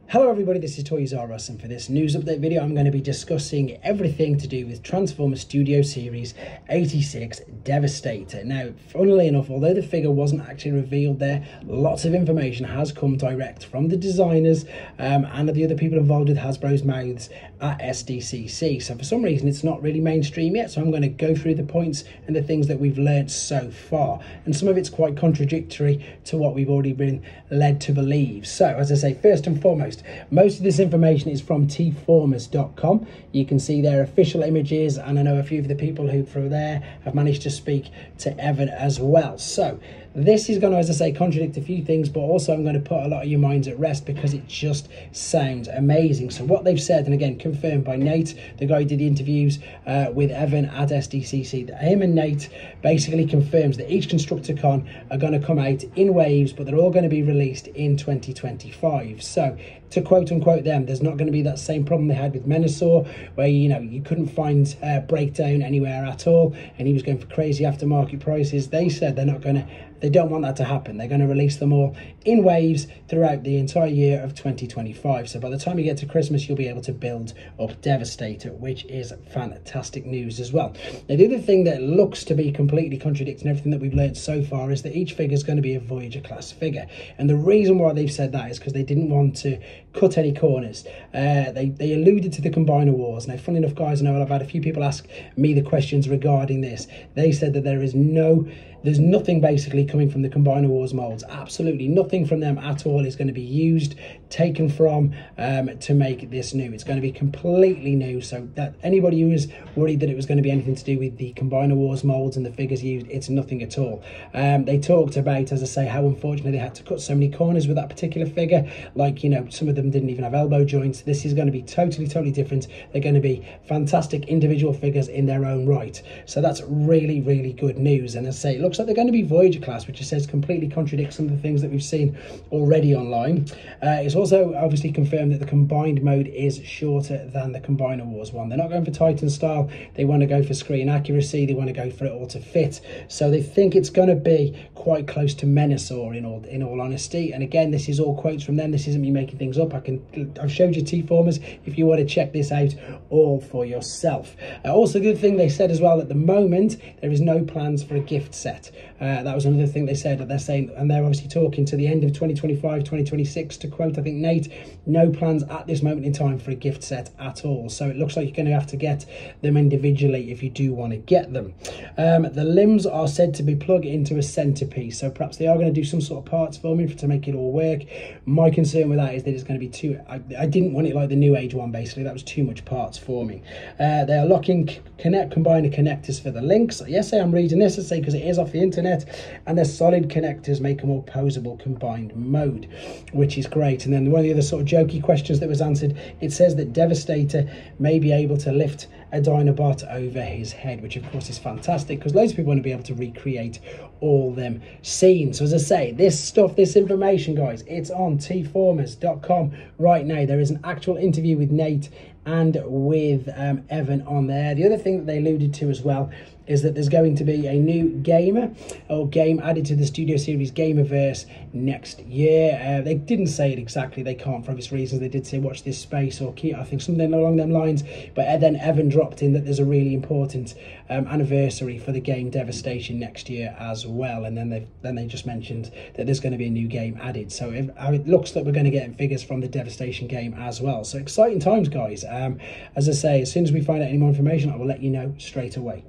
Hello everybody, this is Toys R Us, and for this news update video I'm going to be discussing everything to do with Transformers Studio Series 86 Devastator. Now, funnily enough, although the figure wasn't actually revealed there, lots of information has come direct from the designers and the other people involved with Hasbro's mouths at SDCC. So for some reason it's not really mainstream yet, so I'm going to go through the points and the things that we've learned so far, and some of it's quite contradictory to what we've already been led to believe. So as I say, first and foremost, most of this information is from tformers.com. You can see their official images, and I know a few of the people who from there have managed to speak to Evan as well. So this is going to, as I say, contradict a few things, but also I'm going to put a lot of your minds at rest because it just sounds amazing. So what they've said, and again confirmed by Nate, the guy who did the interviews with Evan at SDCC, that him and Nate basically confirms that each Constructicon are going to come out in waves, but they're all going to be released in 2025. So to quote unquote them, there's not going to be that same problem they had with Menasor, where you couldn't find breakdown anywhere at all, and he was going for crazy aftermarket prices. They said they don't want that to happen. They're going to release them all in waves throughout the entire year of 2025. So by the time you get to Christmas, you'll be able to build up Devastator, which is fantastic news as well. Now, the other thing that looks to be completely contradicting everything that we've learned so far is that each figure is going to be a Voyager class figure. And the reason why they've said that is because they didn't want to cut any corners. They alluded to the Combiner Wars. Now, funny enough, guys, I know I've had a few people ask me the questions regarding this. They said that there's nothing basically coming from the Combiner Wars molds. Absolutely nothing from them at all is going to be used, taken from to make this new. It's going to be completely new, so that anybody who is worried that it was going to be anything to do with the Combiner Wars molds and the figures used, it's nothing at all. They talked about, as I say, how unfortunately they had to cut so many corners with that particular figure. Like, some of them didn't even have elbow joints. This is going to be totally different. They're going to be fantastic individual figures in their own right. So that's really good news. And as I say, it looks like they're going to be Voyager class, which it says completely contradicts some of the things that we've seen already online. It's also obviously confirmed that the combined mode is shorter than the Combiner Wars one. They're not going for Titan style. They want to go for screen accuracy. They want to go for it all to fit. So they think it's going to be quite close to Menasor in all honesty. And again, this is all quotes from them. This isn't me making things up. I've showed you T-Formers if you want to check this out all for yourself. Also, good thing they said as well, at the moment there is no plans for a gift set. That was another thing they said, that they're saying, and they're obviously talking to the end of 2025, 2026, to quote, I think, Nate, no plans at this moment in time for a gift set at all. So it looks like you're going to have to get them individually if you do want to get them. The limbs are said to be plugged into a centerpiece, so perhaps they are going to do some sort of parts forming to make it all work. My concern with that is that it's going to be too, I didn't want it like the New Age one, basically. That was too much parts forming. They are locking combiner connectors for the links. Yes, I am reading this, I say, because it is off the internet, and their solid connectors make a more posable combined mode, which is great. And then one of the other sort of jokey questions that was answered, it says that Devastator may be able to lift a Dinobot over his head, which of course is fantastic because loads of people want to be able to recreate all them scenes. So as I say, this information, guys, it's on tformers.com right now. There is an actual interview with Nate and with Evan on there. The other thing that they alluded to as well is that there's going to be a new game added to the Studio Series Gamerverse next year. They didn't say it exactly, they can't for obvious reasons. They did say watch this space, or I think something along them lines, but then Evan dropped in that there's a really important anniversary for the game Devastation next year as well, and then they just mentioned that there's going to be a new game added. So it looks like we're going to get figures from the Devastation game as well. So exciting times, guys. As I say, as soon as we find out any more information, I will let you know straight away.